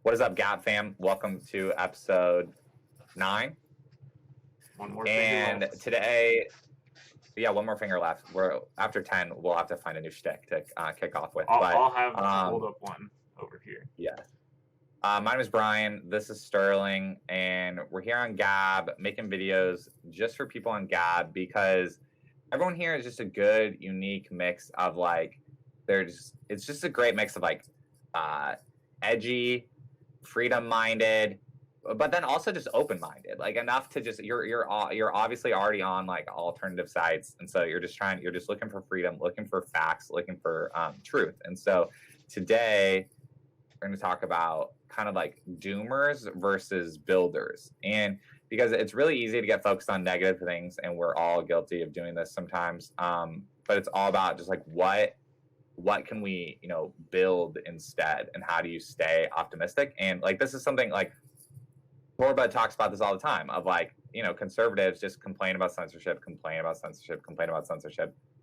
What is up, Gap fam? Welcome to episode 9. One more and finger left. Today, one more finger left. We're after 10. We'll have to find a new shtick to kick off with. I'll have to hold up one over here. Yeah. My name is Brian. This is Sterling, and we're here on Gab making videos just for people on Gab because everyone here is just a good, unique mix of it's just a great mix of edgy, freedom-minded, but then also just open-minded, like enough to just you're obviously already on like alternative sites, and so you're just looking for freedom, looking for facts, looking for truth. And so today we're going to talk about kind of like doomers versus builders, and because it's really easy to get focused on negative things, and we're all guilty of doing this sometimes, but it's all about just like what can we build instead, and how do you stay optimistic. And like this is something like Torba talks about this all the time, of conservatives just complain about censorship,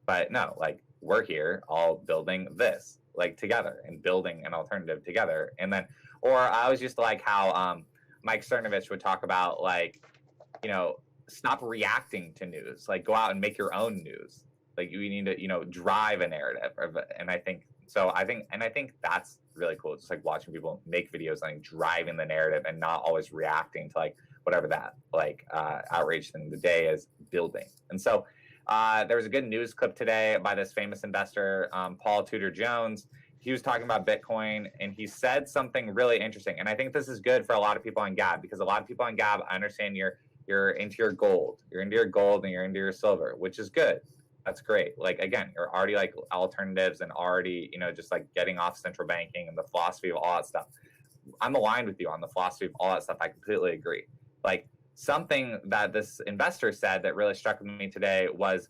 but no, like we're here all building this like together and building an alternative together. And then, or I always used to like how Mike Cernovich would talk about stop reacting to news, like go out and make your own news. Like you need to drive a narrative. And I think that's really cool. Just like watching people make videos like driving the narrative and not always reacting to like whatever that outrage thing the day is building. And so there was a good news clip today by this famous investor, Paul Tudor Jones. He was talking about Bitcoin, and he said something really interesting. And I think this is good for a lot of people on Gab, because a lot of people on Gab, I understand you're into your gold. You're into your gold and you're into your silver, which is good. That's great. Like, again, you're already like alternatives and already, just like getting off central banking and the philosophy of all that stuff. I'm aligned with you on the philosophy of all that stuff. I completely agree. Like, something that this investor said that really struck with me today was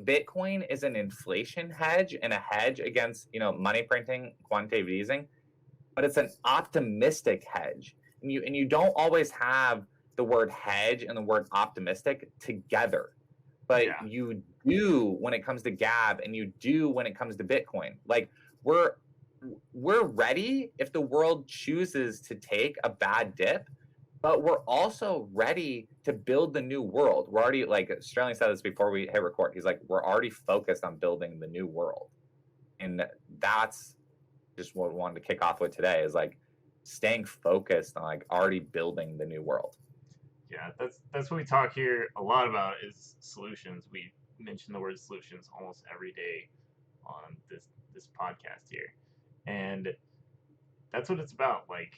Bitcoin is an inflation hedge and a hedge against, money printing, quantitative easing, but it's an optimistic hedge. And you don't always have the word hedge and the word optimistic together. But you do when it comes to Gab, and you do when it comes to Bitcoin. Like we're ready if the world chooses to take a bad dip, but we're also ready to build the new world. We're already, like Sterling said this before we hit record, he's like, we're already focused on building the new world. And that's just what we wanted to kick off with today, is like staying focused on like already building the new world. Yeah, that's what we talk here a lot about, is solutions. We mention the word solutions almost every day on this podcast here, and that's what it's about. Like,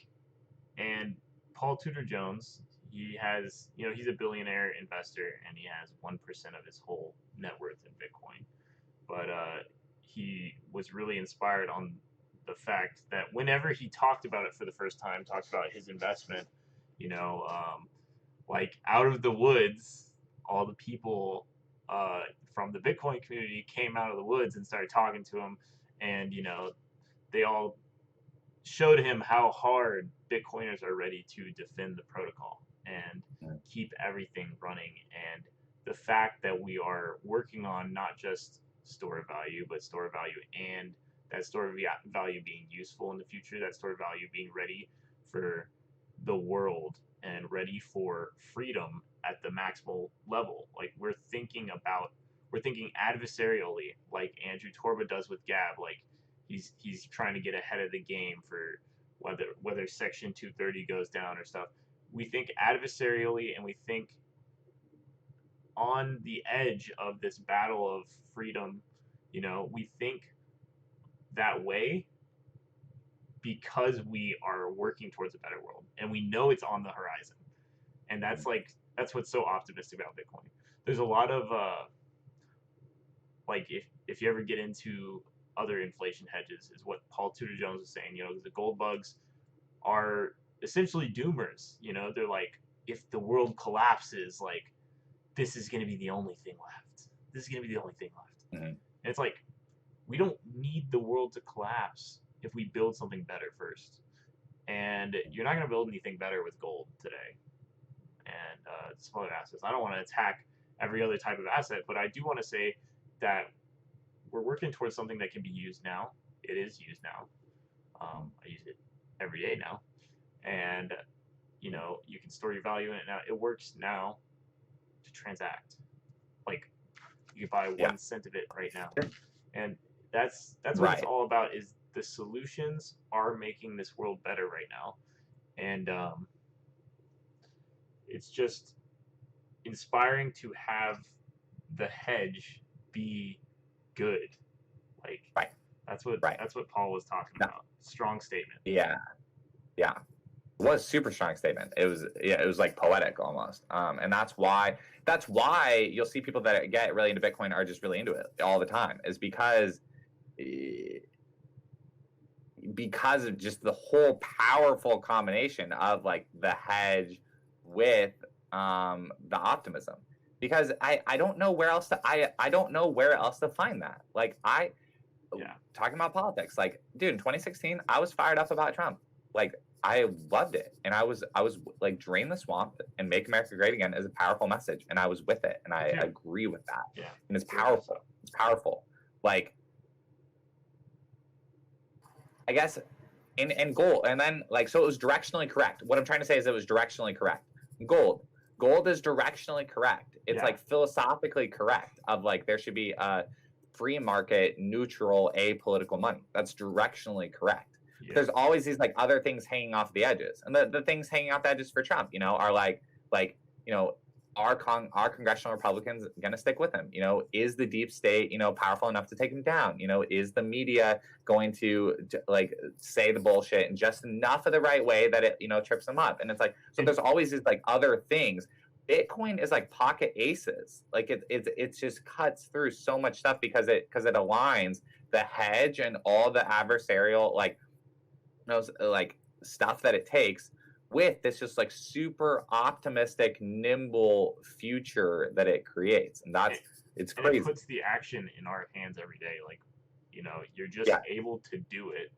and Paul Tudor Jones, he has, he's a billionaire investor, and he has 1% of his whole net worth in Bitcoin. But he was really inspired on the fact that whenever he talked about it for the first time, talked about his investment, like out of the woods, all the people from the Bitcoin community came out of the woods and started talking to him, and they all showed him how hard Bitcoiners are ready to defend the protocol and keep everything running. And the fact that we are working on not just store of value, but store of value, and that store of value being useful in the future, that store of value being ready for the world and ready for freedom at the maximal level. Like we're thinking adversarially, like Andrew Torba does with Gab. Like he's trying to get ahead of the game for whether Section 230 goes down or stuff. We think adversarially, and we think on the edge of this battle of freedom. We think that way because we are working towards a better world, and we know it's on the horizon. And that's what's so optimistic about Bitcoin. There's a lot of if you ever get into other inflation hedges, is what Paul Tudor Jones is saying. The gold bugs are essentially doomers. They're like, if the world collapses, like this is going to be the only thing left. Mm-hmm. And it's like, we don't need the world to collapse if we build something better first. And you're not going to build anything better with gold today and some other assets. I don't want to attack every other type of asset, but I do want to say that we're working towards something that can be used now. It is used now. I use it every day now, and you know, you can store your value in it now. It works now to transact. Like you can buy Yeah. 1 cent of it right now, and that's what it's Right. all about. Is the solutions are making this world better right now, and it's just inspiring to have the hedge be good. Like Right. Right. that's what Paul was talking No. about. Strong statement. Yeah. Yeah. It was a super strong statement. It was like poetic almost. And that's why you'll see people that get really into Bitcoin are just really into it all the time, is because of just the whole powerful combination of like the hedge with the optimism. Because I don't know where else to I don't know where else to find that. Like talking about politics, like dude, in 2016 I was fired up about Trump. Like I loved it, and I was like, drain the swamp and make America great again is a powerful message, and I was with it, and I agree with that. Yeah, and it's powerful. It's powerful. Like I guess in gold, and then like so it was directionally correct. What I'm trying to say is it was directionally correct. Gold is directionally correct. It's like philosophically correct. Of like there should be a free market, neutral, apolitical money. That's directionally correct. Yeah. There's always these like other things hanging off the edges, and the things hanging off the edges for Trump, you know, are like you know, are congressional Republicans going to stick with him? You know, is the deep state, you know, powerful enough to take him down? You know, is the media going to like say the bullshit in just enough of the right way that it, you know, trips them up? And it's like, so there's always these like other things. Bitcoin is like pocket aces. Like it just cuts through so much stuff because it aligns the hedge and all the adversarial like those like stuff that it takes with this just like super optimistic, nimble future that it creates. And it's crazy. And it puts the action in our hands every day. Like, you know, you're just able to do it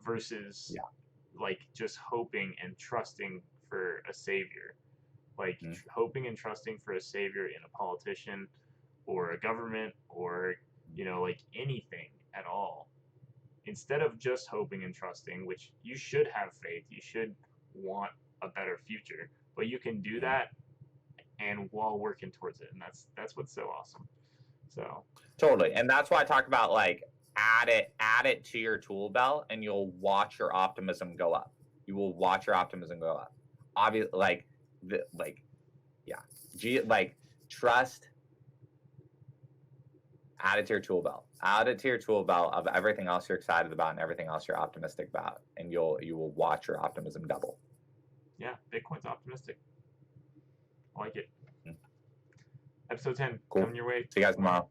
versus like just hoping and trusting for a savior. Like hoping and trusting for a savior in a politician or a government or, you know, like anything at all. Instead of just hoping and trusting, which you should have faith, you should want a better future, but you can do that and while working towards it, and that's what's so awesome. So totally, and that's why I talk about like add it to your tool belt, and you'll watch your optimism go up. You will watch your optimism go up. Obviously, trust. Add it to your tool belt. Add it to your tool belt of everything else you're excited about and everything else you're optimistic about, and you will watch your optimism double. Yeah, Bitcoin's optimistic. I like it. Episode 10 cool. Coming your way. See you guys tomorrow.